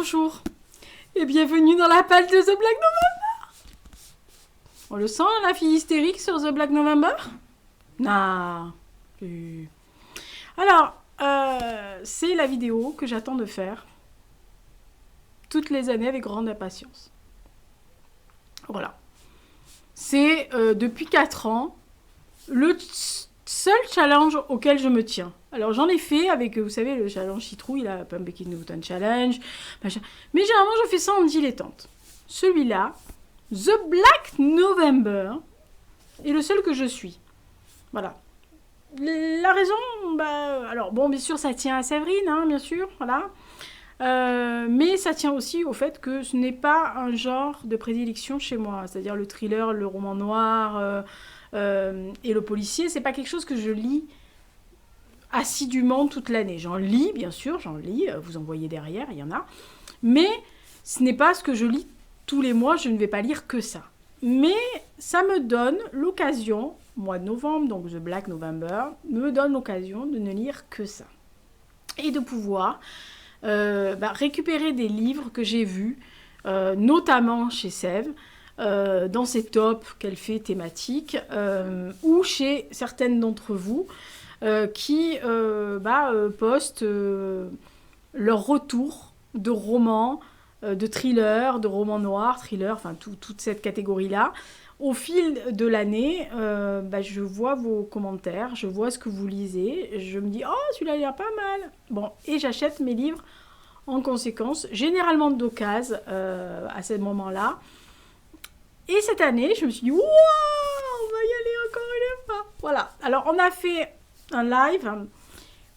bonjour et bienvenue dans la page de The Black November. On le sent, la fille hystérique sur The Black November? Non. Alors, c'est la vidéo que j'attends de faire toutes les années avec grande impatience. Voilà. C'est depuis 4 ans le seul challenge auquel je me tiens. Alors j'en ai fait avec, vous savez, le challenge citrouille, la Pumpkin Newton Challenge, machin. Mais généralement je fais ça en dilettante. Celui-là, The Black November, est le seul que je suis. Voilà. La raison, alors bon, bien sûr ça tient à Séverine, hein, bien sûr, voilà. Mais ça tient aussi au fait que ce n'est pas un genre de prédilection chez moi, c'est-à-dire le thriller, le roman noir et le policier, c'est pas quelque chose que je lis assidûment toute l'année. J'en lis, bien sûr, vous en voyez derrière, il y en a, mais ce n'est pas ce que je lis tous les mois, je ne vais pas lire que ça. Mais ça me donne l'occasion, mois de novembre, donc The Black November, me donne l'occasion de ne lire que ça. Et de pouvoir récupérer des livres que j'ai vus, notamment chez Sève, dans ses tops qu'elle fait thématiques, ou chez certaines d'entre vous qui postent leur retour de romans, de thrillers, de romans noirs, thrillers, enfin toute cette catégorie-là. Au fil de l'année, je vois vos commentaires, je vois ce que vous lisez, je me dis « Oh, celui-là, il a l'air pas mal !» Bon, et j'achète mes livres en conséquence, généralement d'occasion à ce moment-là. Et cette année, je me suis dit « Wow, on va y aller encore une fois !» Voilà, alors on a fait un live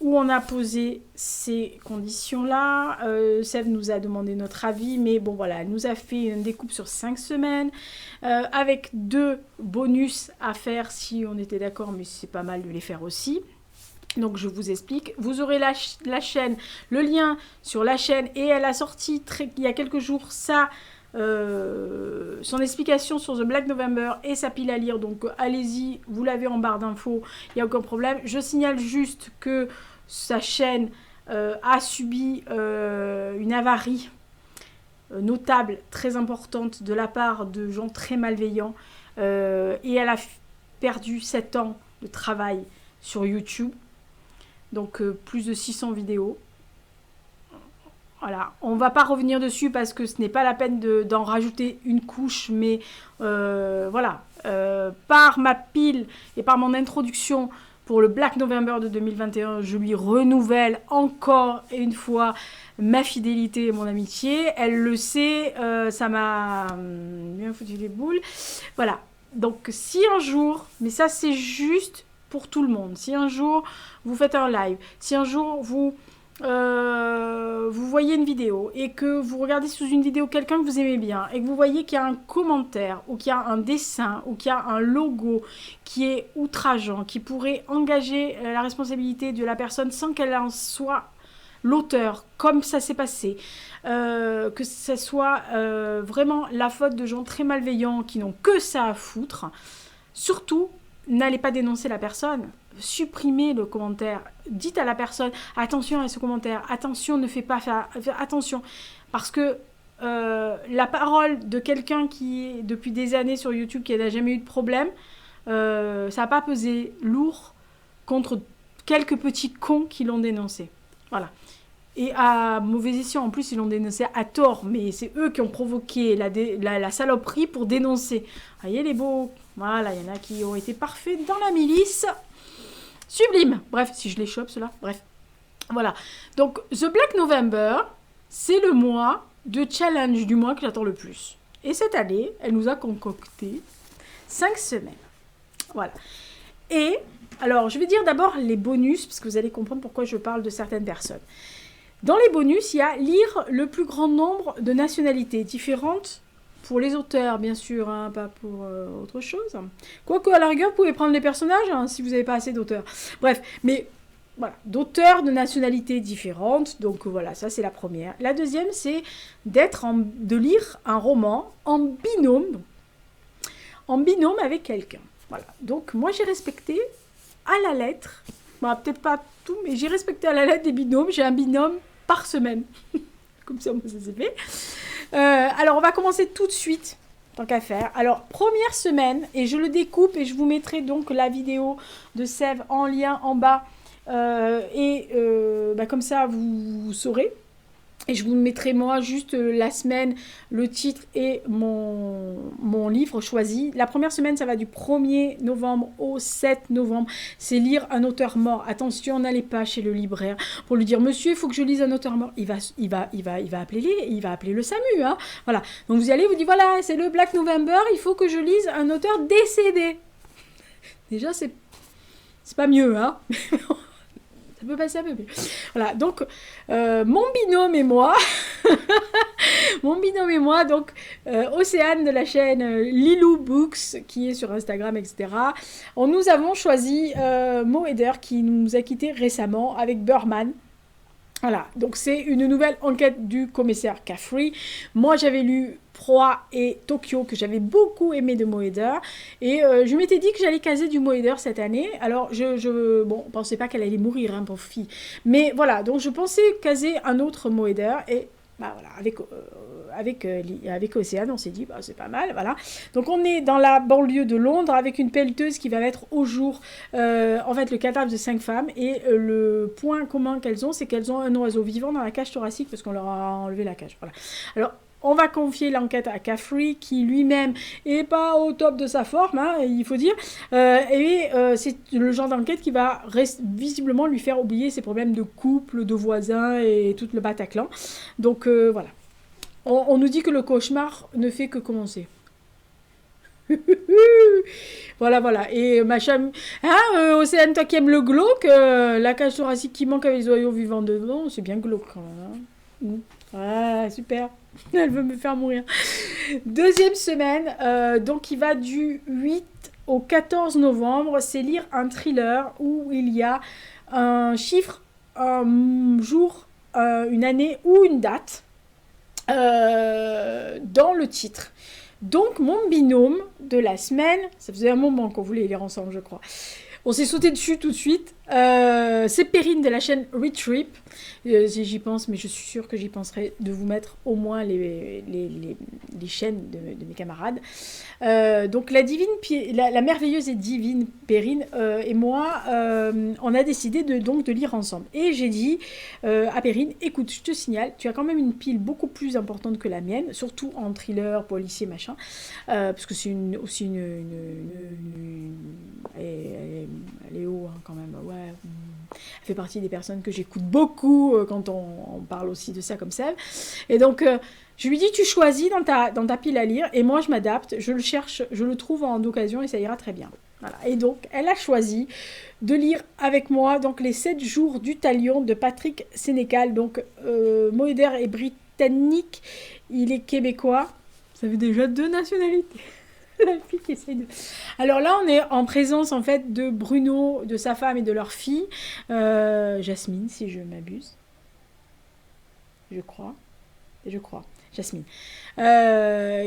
où on a posé ces conditions-là. Sève nous a demandé notre avis, mais bon voilà, elle nous a fait une découpe sur 5 semaines, avec 2 bonus à faire si on était d'accord, mais c'est pas mal de les faire aussi. Donc je vous explique, vous aurez la chaîne, le lien sur la chaîne, et elle a sorti il y a quelques jours son explication sur The Black November et sa pile à lire, donc allez-y, vous l'avez en barre d'infos, il n'y a aucun problème. Je signale juste que sa chaîne a subi une avarie notable, très importante de la part de gens très malveillants, et elle a perdu 7 ans de travail sur YouTube, donc plus de 600 vidéos. Voilà, on ne va pas revenir dessus parce que ce n'est pas la peine d'en rajouter une couche, mais voilà, par ma pile et par mon introduction pour le Black November de 2021, je lui renouvelle encore une fois ma fidélité et mon amitié. Elle le sait, ça m'a bien foutu les boules. Voilà, donc si un jour, mais ça c'est juste pour tout le monde, si un jour vous faites un live, si un jour vous voyez une vidéo et que vous regardez sous une vidéo quelqu'un que vous aimez bien et que vous voyez qu'il y a un commentaire ou qu'il y a un dessin ou qu'il y a un logo qui est outrageant, qui pourrait engager la responsabilité de la personne sans qu'elle en soit l'auteur, comme ça s'est passé, que ce soit vraiment la faute de gens très malveillants qui n'ont que ça à foutre, surtout n'allez pas dénoncer la personne. Supprimez le commentaire, dites à la personne attention à ce commentaire, attention, ne fais pas faire attention, parce que la parole de quelqu'un qui est depuis des années sur YouTube, qui n'a jamais eu de problème, ça n'a pas pesé lourd contre quelques petits cons qui l'ont dénoncé. Voilà. Et à mauvais escient, en plus, ils l'ont dénoncé à tort, mais c'est eux qui ont provoqué la saloperie pour dénoncer. Vous voyez les beaux, voilà, il y en a qui ont été parfaits dans la milice. Sublime. Bref, si je les chope, ceux-là. Bref. Voilà. Donc, The Black November, c'est le mois de challenge du mois que j'attends le plus. Et cette année, elle nous a concocté 5 semaines. Voilà. Et, alors, je vais dire d'abord les bonus, parce que vous allez comprendre pourquoi je parle de certaines personnes. Dans les bonus, il y a lire le plus grand nombre de nationalités différentes pour les auteurs, bien sûr, hein, pas pour autre chose. Quoique, à la rigueur, vous pouvez prendre les personnages, hein, si vous n'avez pas assez d'auteurs. Bref, mais voilà, d'auteurs de nationalités différentes. Donc voilà, ça c'est la première. La deuxième, c'est de lire un roman en binôme avec quelqu'un. Voilà, donc moi j'ai respecté à la lettre, peut-être pas tout, mais j'ai respecté à la lettre des binômes. J'ai un binôme par semaine. Comme ça, moi, ça s'est fait. Alors, on va commencer tout de suite, tant qu'à faire. Alors, première semaine, et je le découpe et je vous mettrai donc la vidéo de Sève en lien en bas. Comme ça, vous saurez. Et je vous mettrai moi juste la semaine, le titre et mon livre choisi. La première semaine, ça va du 1er novembre au 7 novembre. C'est lire un auteur mort. Attention, n'allez pas chez le libraire pour lui dire « Monsieur, il faut que je lise un auteur mort ». Il va appeler le SAMU. Hein. Voilà. Donc vous y allez, vous dites « Voilà, c'est le Black November, il faut que je lise un auteur décédé ». Déjà, c'est pas mieux, hein. Ça peut passer un peu mieux. Voilà, donc mon binôme et moi, donc Océane de la chaîne Lilou Books, qui est sur Instagram, etc. Nous avons choisi Mo Heder, qui nous a quittés récemment avec Burman. Voilà, donc c'est une nouvelle enquête du commissaire Caffrey. Moi, j'avais lu Proie et Tokyo, que j'avais beaucoup aimé de Mo Heder. Et je m'étais dit que j'allais caser du Mo Heder cette année. Alors, je pensais pas qu'elle allait mourir, hein, pauvre fille. Mais voilà, donc je pensais caser un autre Mo Heder. Et bah voilà, avec Océane, on s'est dit, bah, c'est pas mal, voilà. Donc on est dans la banlieue de Londres avec une pelleteuse qui va mettre au jour, en fait, le cadavre de 5 femmes. Et le point commun qu'elles ont, c'est qu'elles ont un oiseau vivant dans la cage thoracique parce qu'on leur a enlevé la cage, voilà. Alors, on va confier l'enquête à Caffrey, qui lui-même est pas au top de sa forme, hein, il faut dire. C'est le genre d'enquête qui va visiblement lui faire oublier ses problèmes de couple, de voisins et tout le Bataclan. Donc voilà. On nous dit que le cauchemar ne fait que commencer. Voilà. Et machin. Océane, toi qui aimes le glauque, la cage thoracique qui manque avec les oiseaux vivants dedans, c'est bien glauque quand même. Hein. Ah, super. Elle veut me faire mourir. Deuxième semaine, donc il va du 8 au 14 novembre. C'est lire un thriller où il y a un chiffre, un jour, une année ou une date dans le titre. Donc mon binôme de la semaine, ça faisait un moment qu'on voulait lire ensemble, je crois. On s'est sauté dessus tout de suite. C'est Perrine de la chaîne Retrip. J'y pense, mais je suis sûre que j'y penserai de vous mettre au moins les chaînes de mes camarades. Donc la merveilleuse et divine Perrine et moi, on a décidé de lire ensemble. Et j'ai dit à Perrine, écoute, je te signale, tu as quand même une pile beaucoup plus importante que la mienne, surtout en thriller, policier, machin, parce que c'est aussi une elle est haut hein, quand même, ouais. Elle fait partie des personnes que j'écoute beaucoup quand on parle aussi de ça comme ça. Et donc, je lui dis, tu choisis dans ta pile à lire, et moi je m'adapte, je le cherche, je le trouve en occasion, et ça ira très bien. Voilà. Et donc, elle a choisi de lire avec moi donc, les 7 jours du talion de Patrick Sénécal. Donc, Mo Heder est britannique, il est québécois, ça fait déjà 2 nationalités. La fille qui essaie de... Alors là, on est en présence en fait de Bruno, de sa femme et de leur fille, Jasmine, si je m'abuse. Je crois, Jasmine,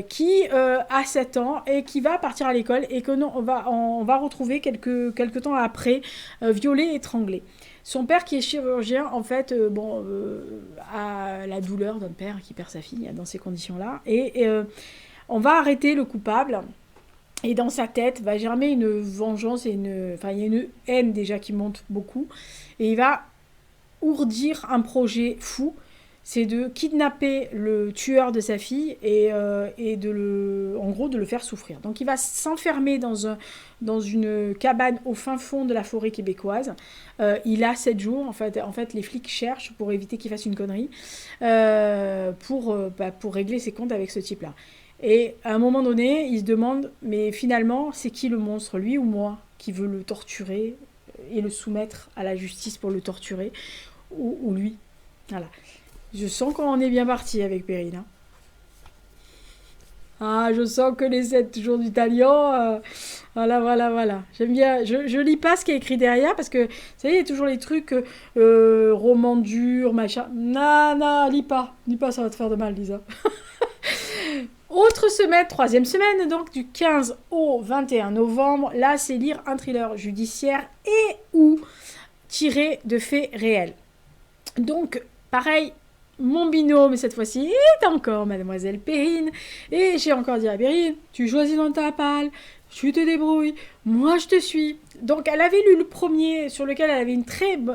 qui a 7 ans et qui va partir à l'école et que on va retrouver quelques temps après, violée et étranglée. Son père, qui est chirurgien, en fait, a la douleur d'un père qui perd sa fille dans ces conditions-là. Et on va arrêter le coupable. Et dans sa tête va germer une vengeance et il y a une haine déjà qui monte beaucoup. Et il va ourdir un projet fou. C'est de kidnapper le tueur de sa fille et en gros de le faire souffrir. Donc il va s'enfermer dans une cabane au fin fond de la forêt québécoise. Il a 7 jours. En fait, les flics cherchent pour éviter qu'il fasse une connerie pour régler ses comptes avec ce type-là. Et à un moment donné, il se demande, mais finalement, c'est qui le monstre, lui ou moi, qui veut le torturer et le soumettre à la justice pour le torturer, ou lui. Voilà. Je sens qu'on est bien parti avec Perrine. Hein. Ah, je sens que les 7 jours du talion, voilà. J'aime bien, je lis pas ce qui est écrit derrière, parce que, vous savez, il y a toujours les trucs, romans durs, machin. Non, lis pas, ça va te faire de mal, Lisa. Autre semaine, 3e semaine, donc du 15 au 21 novembre, là c'est lire un thriller judiciaire et ou tiré de faits réels. Donc pareil, mon binôme, cette fois-ci, est encore Mademoiselle Perrine. Et j'ai encore dit à Perrine, tu choisis dans ta palle, tu te débrouilles, moi je te suis. Donc elle avait lu le premier sur lequel elle avait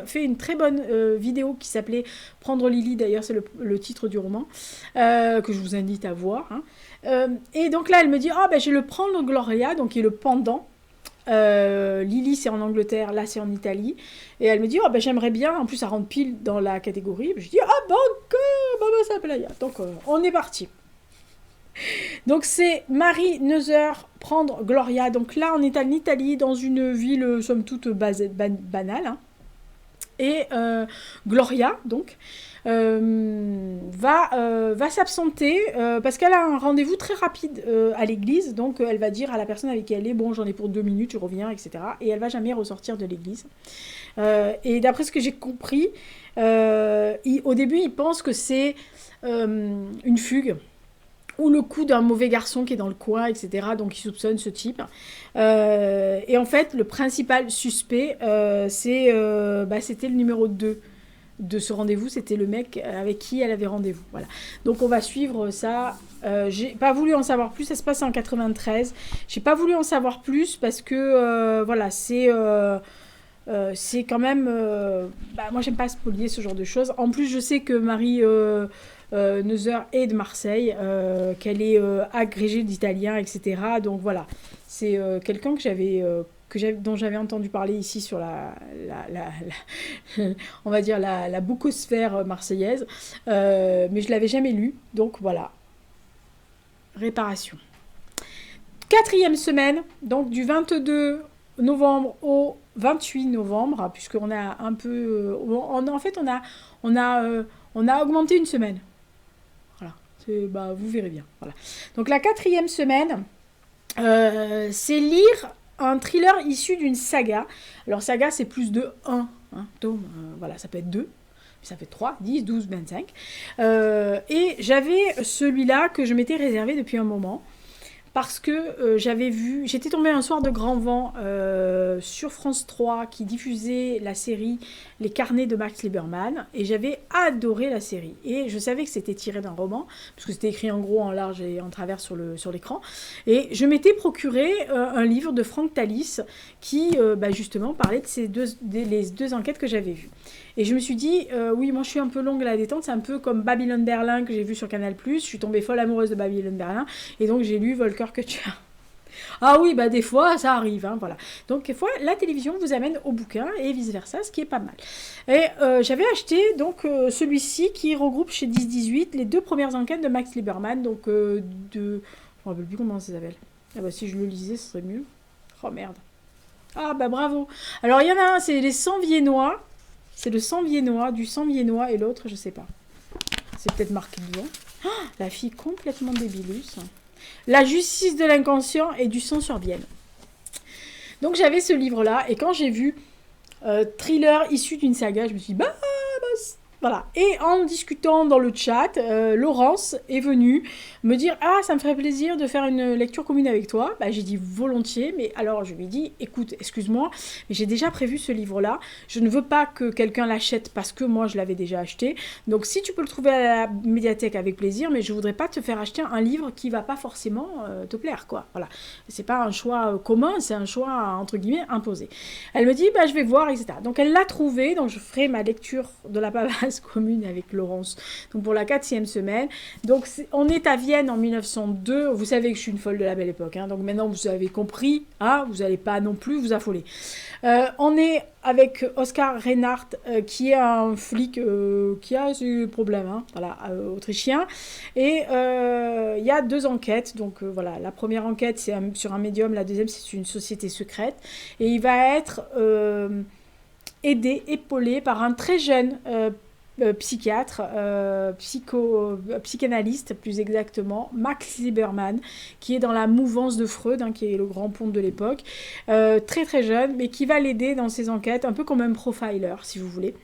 fait une très bonne vidéo qui s'appelait Prendre Lily, d'ailleurs c'est le titre du roman, que je vous invite à voir. Hein. Et donc là elle me dit, je vais le Prendre Gloria, donc qui est le pendant. Lily c'est en Angleterre, là c'est en Italie. Et elle me dit, j'aimerais bien, en plus ça rentre pile dans la catégorie. Je dis, ça playa. Donc on est parti. Donc c'est Marie Neuser Prendre Gloria. Donc là on est en Italie, dans une ville somme toute banale. Hein. Et Gloria donc va s'absenter parce qu'elle a un rendez-vous très rapide à l'église. Donc elle va dire à la personne avec qui elle est, bon j'en ai pour 2 minutes, je reviens, etc. Et elle va jamais ressortir de l'église. Et d'après ce que j'ai compris, au début il pense que c'est une fugue ou le coup d'un mauvais garçon qui est dans le coin, etc. Donc il soupçonne ce type. Et en fait, le principal suspect, c'était le numéro 2 de ce rendez-vous. C'était le mec avec qui elle avait rendez-vous. Voilà. Donc on va suivre ça. J'ai pas voulu en savoir plus. Ça se passe en 93. J'ai pas voulu en savoir plus parce que, c'est quand même... moi, j'aime pas spolier ce genre de choses. En plus, je sais que Marie... Neuser est de Marseille, qu'elle est agrégée d'italien, etc. Donc voilà, c'est quelqu'un dont j'avais entendu parler ici sur on va dire la boucosphère marseillaise, mais je l'avais jamais lu. Donc voilà, réparation. 4e semaine, donc du 22 novembre au 28 novembre, puisqu'on a un peu... on a augmenté une semaine. Vous verrez bien. Voilà. Donc la 4e semaine, c'est lire un thriller issu d'une saga. Alors saga, c'est plus de 1 tome. Voilà, ça peut être 2. Ça fait 3, 10, 12, 25. Et j'avais celui-là que je m'étais réservé depuis un moment. Parce que j'étais tombée un soir de grand vent sur France 3 qui diffusait la série Les Carnets de Max Lieberman et j'avais adoré la série. Et je savais que c'était tiré d'un roman, parce que c'était écrit en gros, en large et en travers sur l'écran. Et je m'étais procuré un livre de Franck Tallis qui justement parlait de les deux enquêtes que j'avais vues. Et je me suis dit, oui, moi je suis un peu longue à la détente, c'est un peu comme Babylone Berlin que j'ai vu sur Canal+, je suis tombée folle amoureuse de Babylone Berlin, et donc j'ai lu Volker Kutscher. Ah oui, des fois ça arrive, hein, voilà. Donc des fois la télévision vous amène au bouquin et vice-versa, ce qui est pas mal. Et j'avais acheté donc celui-ci qui regroupe chez 10-18 les 2 premières enquêtes de Max Lieberman, donc je me rappelle plus comment ça s'appelle. Si je le lisais, ce serait mieux. Oh merde. Ah bravo. Alors il y en a un, c'est les 100 viennois. C'est le sang viennois, du sang viennois, et l'autre, je sais pas. C'est peut-être marqué devant. Oh, la fille complètement débilus. La justice de l'inconscient et du sang sur Vienne. Donc j'avais ce livre-là, et quand j'ai vu thriller issu d'une saga, je me suis dit, voilà. Et en discutant dans le chat, Laurence est venue me dire « Ah, ça me ferait plaisir de faire une lecture commune avec toi. » J'ai dit volontiers, mais alors je lui ai dit « Écoute, excuse-moi, mais j'ai déjà prévu ce livre-là. Je ne veux pas que quelqu'un l'achète parce que moi, je l'avais déjà acheté. Donc, si tu peux le trouver à la médiathèque, avec plaisir, mais je voudrais pas te faire acheter un livre qui va pas forcément te plaire, quoi. Voilà. C'est pas un choix commun, c'est un choix, entre guillemets, imposé. » Elle me dit « Je vais voir, etc. » Donc, elle l'a trouvé, donc je ferai ma lecture de la pavasse commune avec Laurence, donc pour la 4e semaine. Donc on est à Vienne en 1902. Vous savez que je suis une folle de la Belle Époque, hein, donc maintenant vous avez compris, hein, vous n'allez pas non plus vous affoler. On est avec Oscar Reinhardt qui est un flic qui a ses problèmes, hein, voilà, autrichien, et il y a 2 enquêtes. Donc voilà, la première enquête c'est sur un médium, la deuxième c'est sur une société secrète, et il va être aidé, épaulé par un très jeune psychiatre, psychanalyste plus exactement, Max Lieberman, qui est dans la mouvance de Freud, hein, qui est le grand ponte de l'époque, très très jeune, mais qui va l'aider dans ses enquêtes, un peu comme un profiler, si vous voulez,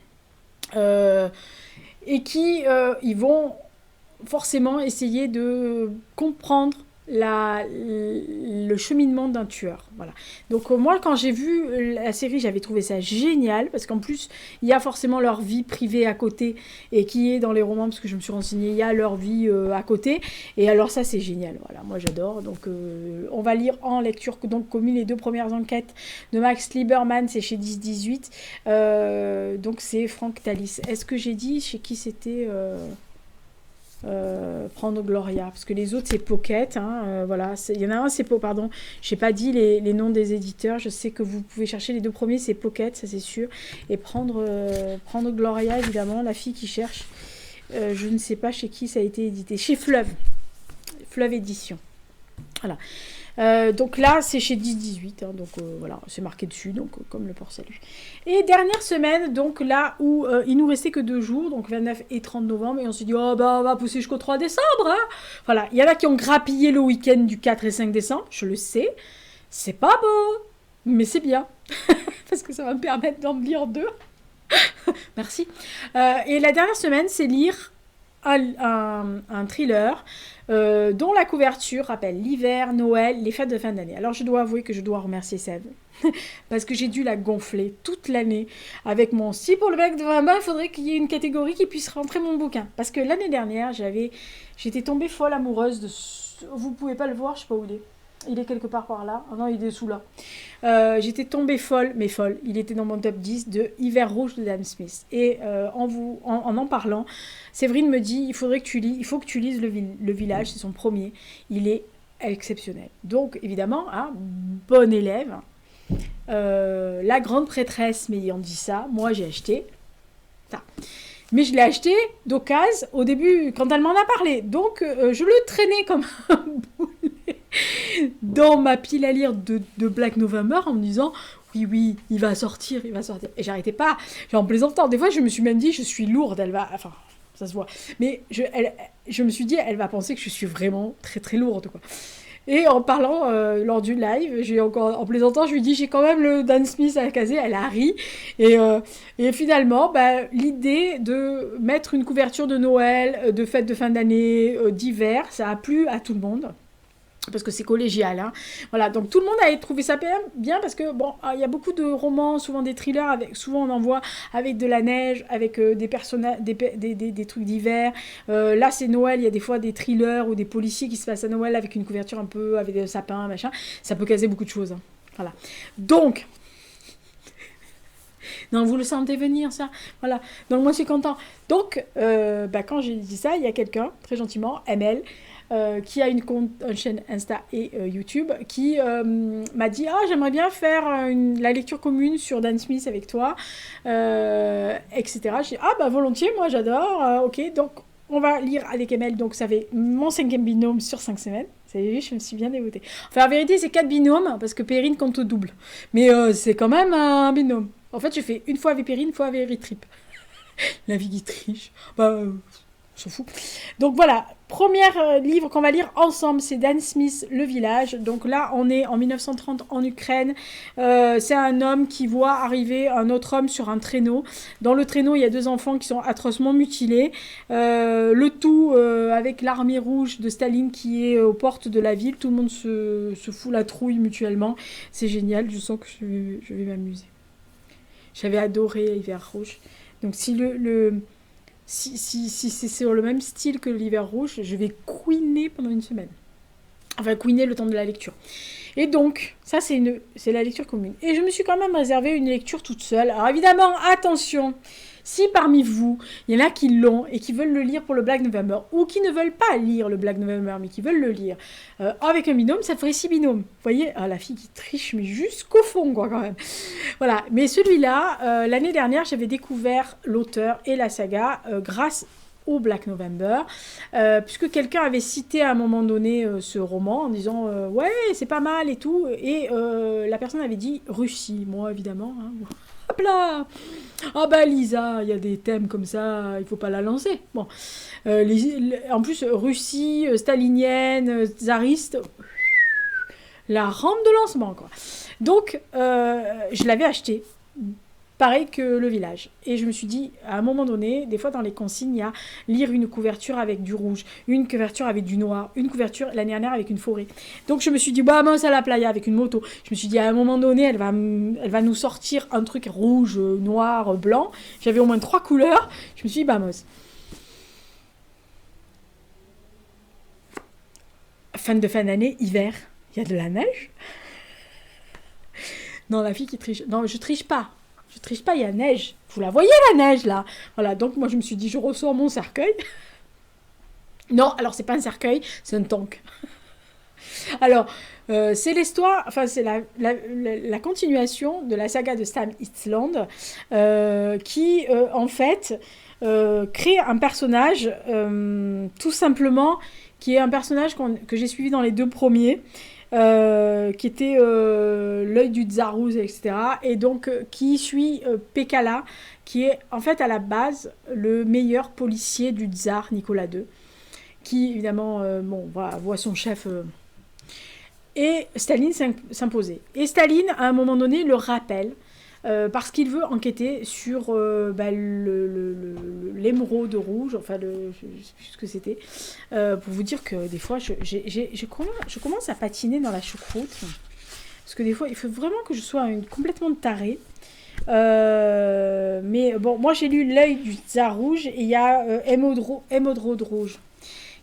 et qui ils vont forcément essayer de comprendre le cheminement d'un tueur. Voilà. Donc moi, quand j'ai vu la série, j'avais trouvé ça génial, parce qu'en plus, il y a forcément leur vie privée à côté, et qui est dans les romans, parce que je me suis renseignée, il y a leur vie à côté, et alors ça, c'est génial. Voilà, moi j'adore. Donc on va lire en lecture donc commune les 2 premières enquêtes de Max Lieberman, c'est chez 10-18. Donc c'est Franck Tallis. Est-ce que j'ai dit chez qui c'était prendre Gloria, parce que les autres c'est Pocket, hein, voilà, il y en a un c'est pardon, j'ai pas dit les noms des éditeurs, je sais que vous pouvez chercher les 2 premiers, c'est Pocket, ça c'est sûr, et prendre Gloria évidemment, la fille qui cherche, je ne sais pas chez qui ça a été édité, chez Fleuve Édition, voilà. Donc là, c'est chez 10-18, hein, donc voilà, c'est marqué dessus, donc comme le port salut. Et dernière semaine, donc là où il nous restait que 2 jours, donc 29 et 30 novembre, et on s'est dit, oh bah on va pousser jusqu'au 3 décembre, hein. Voilà, il y en a qui ont grappillé le week-end du 4 et 5 décembre, je le sais, c'est pas beau, mais c'est bien, parce que ça va me permettre d'en lire 2. Merci. Et la dernière semaine, c'est lire un thriller dont la couverture rappelle l'hiver, Noël, les fêtes de fin d'année. Alors je dois avouer que je dois remercier Seb parce que j'ai dû la gonfler toute l'année avec mon si pour le Black November, il faudrait qu'il y ait une catégorie qui puisse rentrer mon bouquin. Parce que l'année dernière, j'étais tombée folle amoureuse de... Vous pouvez pas le voir, je sais pas où il est. Il est quelque part par là. Ah non, il est sous là. J'étais tombée folle, mais folle. Il était dans mon top 10 de Hiver Rouge de Dan Smith. Et en parlant, Séverine me dit, il faut que tu lises le Village, c'est son premier. Il est exceptionnel. Donc, évidemment, hein, bon élève. La grande prêtresse m'ayant dit ça, moi j'ai acheté ça. Mais je l'ai acheté d'occasion au début, quand elle m'en a parlé. Donc, je le traînais comme un boulet dans ma pile à lire de Black November en me disant oui, il va sortir. Et j'arrêtais pas, en plaisantant. Des fois, je me suis même dit, je suis lourde, elle va... Enfin, ça se voit. Mais je me suis dit, elle va penser que je suis vraiment très, très lourde, quoi. Et en parlant lors du live, en plaisantant, je lui dis j'ai quand même le Dan Smith à caser, elle a ri. Et finalement, l'idée de mettre une couverture de Noël, de fête de fin d'année, d'hiver, ça a plu à tout le monde. Parce que c'est collégial, hein. Voilà, donc tout le monde a trouvé ça bien parce que bon, il y a beaucoup de romans, souvent des thrillers, souvent on en voit avec de la neige, avec des personnages, des trucs d'hiver. Là c'est Noël, il y a des fois des thrillers ou des policiers qui se passent à Noël avec une couverture un peu avec des sapins, machin. Ça peut caser beaucoup de choses, hein. Voilà. Donc non, vous le sentez venir, ça. Voilà. Donc moi je suis content. Donc quand j'ai dit ça, il y a quelqu'un très gentiment, ML. Qui a une chaîne Insta et YouTube, qui m'a dit « Ah, j'aimerais bien faire la lecture commune sur Dan Smith avec toi, etc. » J'ai dit « Ah, volontiers, moi j'adore, ok, donc on va lire avec ML, donc ça fait mon 5e binôme sur 5 semaines. » Vous avez vu, je me suis bien dévotée. Enfin, en vérité, c'est 4 binômes, parce que Perrine compte au double. Mais c'est quand même un binôme. En fait, je fais une fois avec Perrine, une fois avec Ritrip. La vie qui triche. On s'en fout. Donc voilà, premier livre qu'on va lire ensemble, c'est Dan Smith, Le Village. Donc là, on est en 1930 en Ukraine. C'est un homme qui voit arriver un autre homme sur un traîneau. Dans le traîneau, il y a 2 enfants qui sont atrocement mutilés. Le tout avec l'armée rouge de Staline qui est aux portes de la ville. Tout le monde se fout la trouille mutuellement. C'est génial, je sens que je vais m'amuser. J'avais adoré Hiver Rouge. Donc si si c'est sur le même style que l'hiver rouge, je vais couiner pendant une semaine. Enfin, couiner le temps de la lecture. Et donc, ça, c'est la lecture commune. Et je me suis quand même réservé une lecture toute seule. Alors évidemment, attention, si parmi vous, il y en a qui l'ont et qui veulent le lire pour le Black November, ou qui ne veulent pas lire le Black November, mais qui veulent le lire avec un binôme, ça ferait 6 binômes. Vous voyez, la fille qui triche, mais jusqu'au fond, quoi, quand même. Voilà, mais celui-là, l'année dernière, j'avais découvert l'auteur et la saga grâce au Black November, puisque quelqu'un avait cité à un moment donné ce roman en disant ouais, c'est pas mal et tout, et la personne avait dit Russie, moi évidemment, hein. Hop là, ah Lisa, il y a des thèmes comme ça, il faut pas la lancer. Bon, en plus Russie, stalinienne, tsariste, la rampe de lancement, quoi. Donc je l'avais acheté pareil que le village. Et je me suis dit, à un moment donné, des fois dans les consignes, il y a lire une couverture avec du rouge, une couverture avec du noir, une couverture l'année dernière avec une forêt. Donc je me suis dit, bah moi à la playa avec une moto. Je me suis dit, à un moment donné, elle va nous sortir un truc rouge, noir, blanc. J'avais au moins 3 couleurs. Je me suis dit, bah moi. Fin d'année, hiver, il y a de la neige. Non, la fille qui triche. Non, je triche pas. Je triche pas, il y a neige. Vous la voyez la neige là. Voilà, donc moi je me suis dit, je ressors mon cercueil. Non, alors c'est pas un cercueil, c'est un tank. Alors, c'est l'histoire, enfin c'est la continuation de la saga de Sam Eastland qui en fait crée un personnage tout simplement qui est un personnage que j'ai suivi dans les 2 premiers. Qui était l'œil du Tsarous, etc. Et donc qui suit Pekala, qui est en fait à la base le meilleur policier du tsar Nicolas II, qui évidemment voit son chef et Staline s'imposer. Et Staline, à un moment donné, le rappelle parce qu'il veut enquêter sur l'émeraude rouge, enfin, je ne sais plus ce que c'était, pour vous dire que des fois, je commence à patiner dans la choucroute, parce que des fois, il faut vraiment que je sois complètement tarée. Mais bon, moi j'ai lu L'œil du tsar rouge, et il y a émeraude rouge,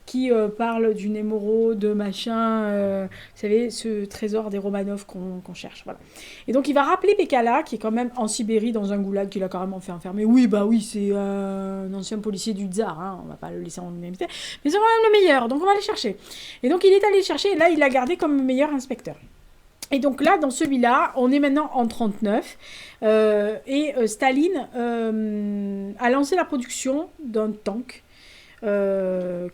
qui parle d'une émeraude, machin, vous savez, ce trésor des Romanov qu'on cherche, voilà. Et donc il va rappeler Pekala, qui est quand même en Sibérie, dans un goulag qu'il a carrément fait enfermer. Oui, bah oui, c'est un ancien policier du tsar, hein, on va pas le laisser en même temps, mais c'est quand même le meilleur, donc on va aller chercher. Et donc il est allé chercher, et là il l'a gardé comme meilleur inspecteur. Et donc là, dans celui-là, on est maintenant en 39, et Staline a lancé la production d'un tank,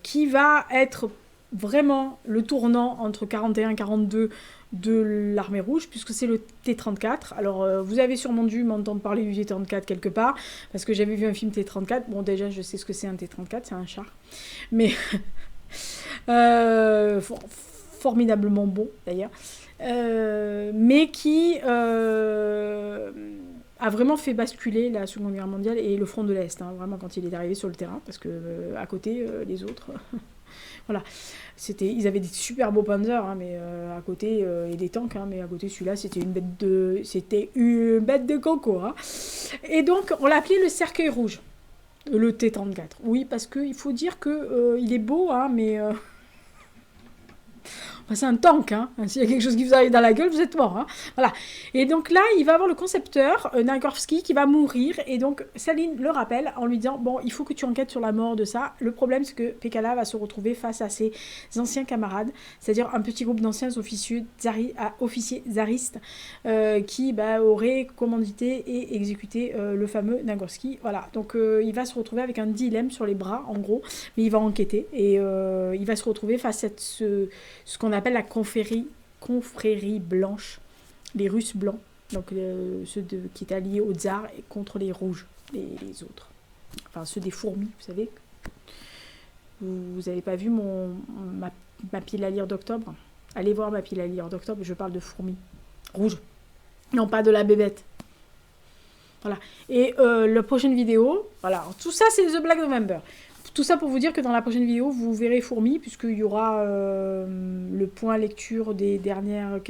qui va être vraiment le tournant entre 41 et 42 de l'armée rouge, puisque c'est le T-34. Alors, vous avez sûrement dû m'entendre parler du T-34 quelque part, parce que j'avais vu un film T-34. Bon, déjà, je sais ce que c'est un T-34, c'est un char. Mais, formidablement bon, d'ailleurs. Mais qui a vraiment fait basculer la Seconde Guerre mondiale et le front de l'Est, hein, vraiment quand il est arrivé sur le terrain, parce que à côté, les autres, voilà, ils avaient des super beaux Panzers, hein, mais à côté, et des tanks, hein, mais à côté, celui-là, c'était une bête de coco, hein. Et donc, on l'a appelé le cercueil rouge, le T-34. Oui, parce qu'il faut dire que il est beau, hein, mais c'est un tank, hein. S'il y a quelque chose qui vous arrive dans la gueule, vous êtes mort, hein. Voilà. Et donc là, il va avoir le concepteur, Nagorski, qui va mourir. Et donc, Staline le rappelle en lui disant, bon, il faut que tu enquêtes sur la mort de ça. Le problème, c'est que Pekala va se retrouver face à ses anciens camarades, c'est-à-dire un petit groupe d'anciens officiers tsaristes qui auraient commandité et exécuté le fameux Nagorski. Voilà. Donc, il va se retrouver avec un dilemme sur les bras, en gros. Mais il va enquêter et il va se retrouver face à ce qu'on appelle la confrérie blanche, les Russes blancs, donc ceux qui étaient alliés aux tsars et contre les rouges, les autres. Enfin, ceux des fourmis, vous savez. Vous n'avez pas vu ma pile à lire d'octobre? Allez voir ma pile à lire d'octobre, je parle de fourmis rouges. Non, pas de la bébête. Voilà. Et la prochaine vidéo, voilà, tout ça c'est The Black November. Tout ça pour vous dire que dans la prochaine vidéo, vous verrez Fourmis, puisqu'il y aura le point lecture des dernières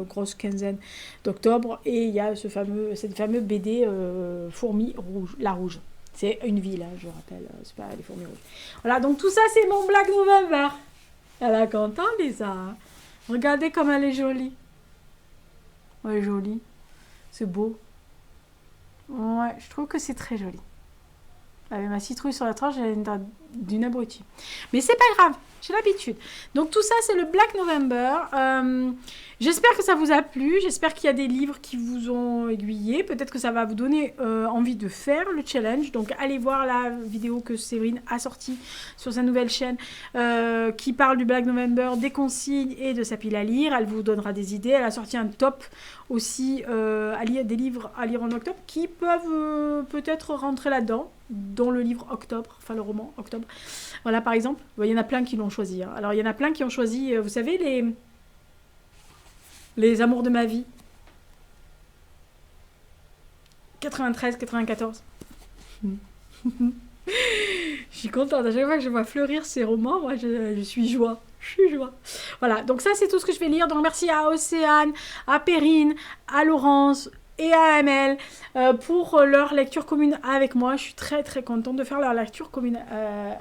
grosses quinzaines d'octobre, et il y a cette fameuse BD Fourmis rouge, la rouge. C'est une ville, hein, je rappelle, c'est pas les fourmis rouges. Voilà, donc tout ça, c'est mon Black November. Elle est contente, Lisa. Regardez comme elle est jolie. Elle est jolie. C'est beau. Ouais, je trouve que c'est très joli. Avec ma citrouille sur la tranche, j'ai d'une abrutie. Mais c'est pas grave, j'ai l'habitude. Donc tout ça, c'est le Black November. J'espère que ça vous a plu. J'espère qu'il y a des livres qui vous ont aiguillé. Peut-être que ça va vous donner envie de faire le challenge. Donc allez voir la vidéo que Séverine a sortie sur sa nouvelle chaîne qui parle du Black November, des consignes et de sa pile à lire. Elle vous donnera des idées. Elle a sorti un top aussi des livres à lire en octobre qui peuvent peut-être rentrer là-dedans, dont le livre Octobre, enfin le roman Octobre. Voilà, par exemple, il y en a plein qui l'ont choisi. Hein. Alors, il y en a plein qui ont choisi, vous savez, les amours de ma vie. 93, 94. Je suis contente. À chaque fois que je vois fleurir ces romans, moi, je suis joie. Je suis joie. Voilà, donc ça, c'est tout ce que je vais lire. Donc, merci à Océane, à Perrine, à Laurence et à Amel pour leur lecture commune avec moi. Je suis très, très contente de faire leur lecture commune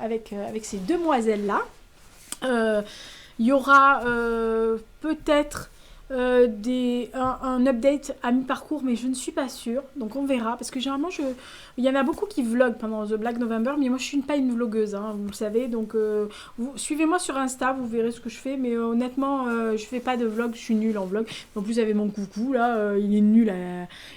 avec ces demoiselles-là. Il y aura peut-être un update à mi-parcours, mais je ne suis pas sûre. Donc on verra, parce que généralement, il y en a beaucoup qui vloguent pendant The Black November, mais moi je suis pas une vlogueuse, hein, vous le savez. Donc suivez-moi sur Insta, vous verrez ce que je fais. Mais honnêtement, je fais pas de vlog, je suis nulle en vlog. En plus, avec mon coucou, là, il est nul.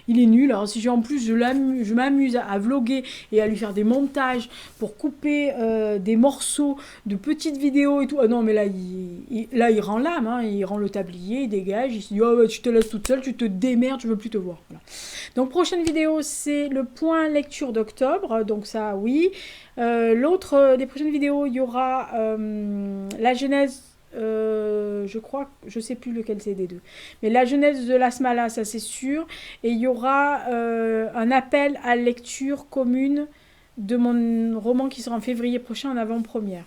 Il est nul. Alors si en plus je m'amuse à vloguer et à lui faire des montages pour couper des morceaux de petites vidéos et tout. Ah non, mais là, il rend l'âme, hein, il rend le tablier, il dégage. Il se dit, oh, bah, tu te laisses toute seule, tu te démerdes, je veux plus te voir. Voilà. Donc, prochaine vidéo, c'est le point lecture d'octobre. Donc, ça, oui. L'autre, des prochaines vidéos, il y aura la genèse. Je crois, je sais plus lequel c'est des deux. Mais la genèse de l'Asmala, ça c'est sûr. Et il y aura un appel à lecture commune de mon roman qui sera en février prochain en avant-première.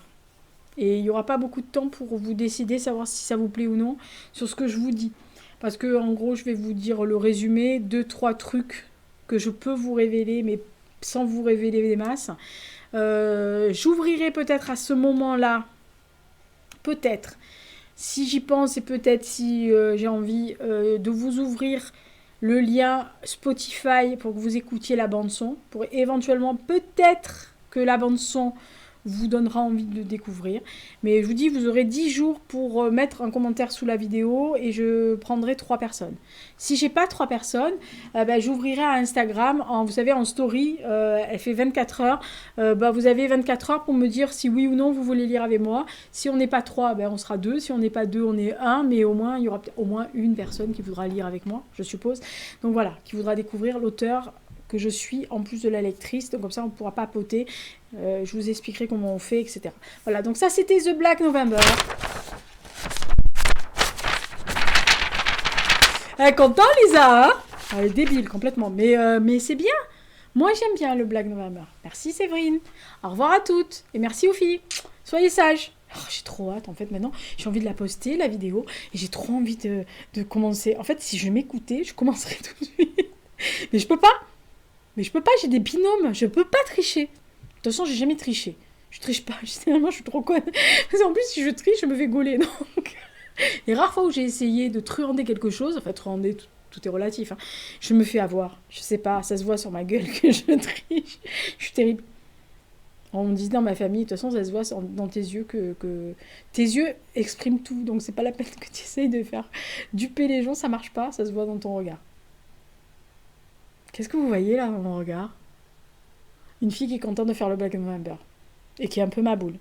Et il n'y aura pas beaucoup de temps pour vous décider, savoir si ça vous plaît ou non, sur ce que je vous dis. Parce que, en gros, je vais vous dire le résumé, 2-3 trucs que je peux vous révéler, mais sans vous révéler des masses. J'ouvrirai peut-être à ce moment-là, peut-être, si j'y pense et peut-être si j'ai envie de vous ouvrir le lien Spotify pour que vous écoutiez la bande-son, pour éventuellement, peut-être que la bande-son vous donnera envie de découvrir. Mais je vous dis, vous aurez 10 jours pour mettre un commentaire sous la vidéo et je prendrai 3 personnes. Si j'ai pas 3 personnes, j'ouvrirai à Instagram, vous savez, en story, elle fait 24 heures. Vous avez 24 heures pour me dire si oui ou non vous voulez lire avec moi. Si on n'est pas 3, on sera 2. Si on n'est pas 2, on est 1. Mais au moins, il y aura au moins une personne qui voudra lire avec moi, je suppose. Donc voilà, qui voudra découvrir l'auteur que je suis en plus de la lectrice, donc comme ça on pourra papoter, je vous expliquerai comment on fait, etc. Voilà, donc ça c'était The Black November. Elle est contente Lisa, hein? Elle est débile complètement, mais c'est bien. Moi j'aime bien le Black November. Merci Séverine, au revoir à toutes, et merci aux filles, soyez sages. Oh, j'ai trop hâte en fait maintenant, j'ai envie de la poster la vidéo, et j'ai trop envie de commencer. En fait si je m'écoutais, je commencerais tout de suite. Mais je peux pas. J'ai des binômes, je peux pas tricher. De toute façon, j'ai jamais triché. Je triche pas, généralement, je suis trop conne. Parce qu'en plus, si je triche, je me fais gauler. Donc, les rares fois où j'ai essayé de truander quelque chose, enfin, truander, tout est relatif, hein, je me fais avoir. Je sais pas, ça se voit sur ma gueule que je triche. Je suis terrible. On me dit dans ma famille, de toute façon, ça se voit dans tes yeux que tes yeux expriment tout. Donc, c'est pas la peine que tu essayes de faire duper les gens, ça marche pas, ça se voit dans ton regard. Qu'est-ce que vous voyez là dans mon regard? Une fille qui est contente de faire le Black November. Et qui est un peu ma boule.